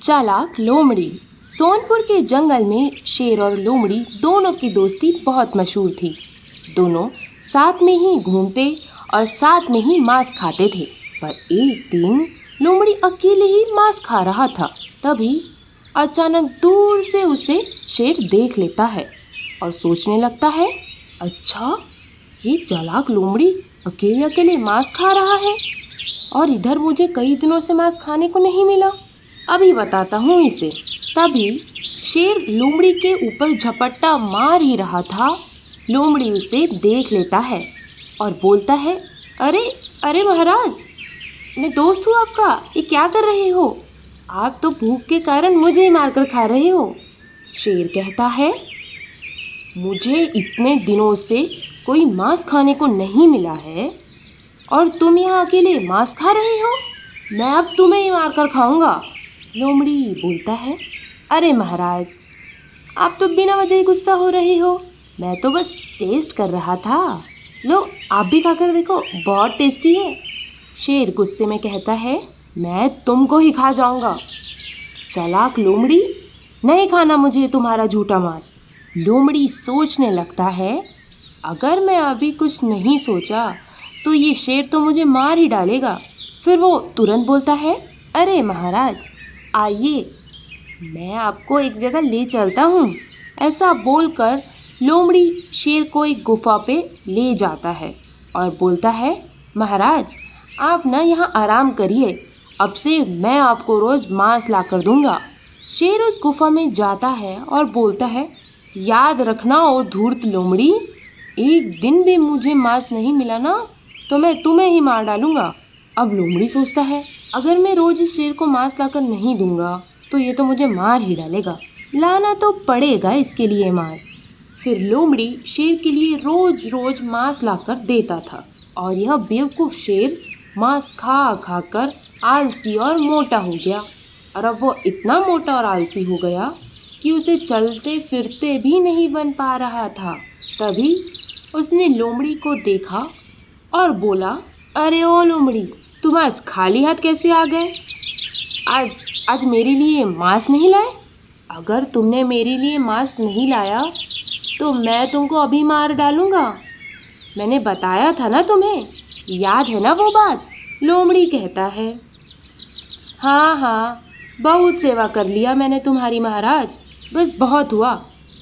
चालाक लोमड़ी। सोनपुर के जंगल में शेर और लोमड़ी दोनों की दोस्ती बहुत मशहूर थी। दोनों साथ में ही घूमते और साथ में ही मांस खाते थे। पर एक दिन लोमड़ी अकेले ही मांस खा रहा था। तभी अचानक दूर से उसे शेर देख लेता है और सोचने लगता है, अच्छा, ये चालाक लोमड़ी अकेले अकेले मांस खा रहा है और इधर मुझे कई दिनों से मांस खाने को नहीं मिला। अभी बताता हूँ इसे। तभी शेर लोमड़ी के ऊपर झपट्टा मार ही रहा था। लोमड़ी उसे देख लेता है और बोलता है, अरे अरे महाराज, मैं दोस्त हूँ आपका, ये क्या कर रहे हो? आप तो भूख के कारण मुझे ही मारकर खा रहे हो। शेर कहता है, मुझे इतने दिनों से कोई मांस खाने को नहीं मिला है और तुम यहाँ अकेले मांस खा रहे हो? मैं अब तुम्हें ही मारकर खाऊंगा। लोमड़ी बोलता है, अरे महाराज, आप तो बिना वजह ही गुस्सा हो रहे हो। मैं तो बस टेस्ट कर रहा था। लो, आप भी खाकर देखो, बहुत टेस्टी है। शेर गुस्से में कहता है, मैं तुमको ही खा जाऊंगा। चालाक लोमड़ी, नहीं खाना मुझे तुम्हारा झूठा मांस। लोमड़ी सोचने लगता है, अगर मैं अभी कुछ नहीं सोचा तो ये शेर तो मुझे मार ही डालेगा। फिर वो तुरंत बोलता है, अरे महाराज, आइए, मैं आपको एक जगह ले चलता हूँ। ऐसा बोलकर लोमड़ी शेर को एक गुफा पे ले जाता है और बोलता है, महाराज, आप ना यहाँ आराम करिए, अब से मैं आपको रोज़ मांस ला कर दूँगा। शेर उस गुफा में जाता है और बोलता है, याद रखना ओ धूर्त लोमड़ी, एक दिन भी मुझे मांस नहीं मिला ना तो मैं तुम्हें ही मार डालूँगा। अब लोमड़ी सोचता है, अगर मैं रोज़ इस शेर को मांस लाकर नहीं दूंगा तो ये तो मुझे मार ही डालेगा। लाना तो पड़ेगा इसके लिए मांस। फिर लोमड़ी शेर के लिए रोज रोज मांस लाकर देता था और यह बेवकूफ़ शेर मांस खा खा कर आलसी और मोटा हो गया। और अब वो इतना मोटा और आलसी हो गया कि उसे चलते फिरते भी नहीं बन पा रहा था। तभी उसने लोमड़ी को देखा और बोला, अरे ओ लोमड़ी, तुम आज खाली हाथ कैसे आ गए? आज मेरे लिए मांस नहीं लाए? अगर तुमने मेरे लिए मांस नहीं लाया तो मैं तुमको अभी मार डालूँगा। मैंने बताया था ना तुम्हें, याद है ना वो बात? लोमड़ी कहता है, हाँ हाँ, बहुत सेवा कर लिया मैंने तुम्हारी महाराज, बस बहुत हुआ,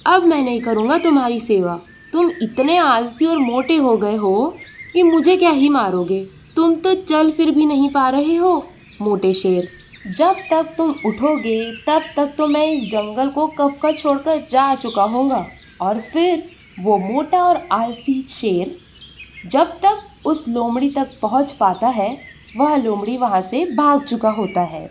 अब मैं नहीं करूँगा तुम्हारी सेवा। तुम इतने आलसी और मोटे हो गए हो कि मुझे क्या ही मारोगे। तुम तो चल फिर भी नहीं पा रहे हो, मोटे शेर। जब तक तुम उठोगे तब तक तो मैं इस जंगल को कब का छोड़कर जा चुका हूँगा। और फिर वो मोटा और आलसी शेर जब तक उस लोमड़ी तक पहुँच पाता है, वह लोमड़ी वहाँ से भाग चुका होता है।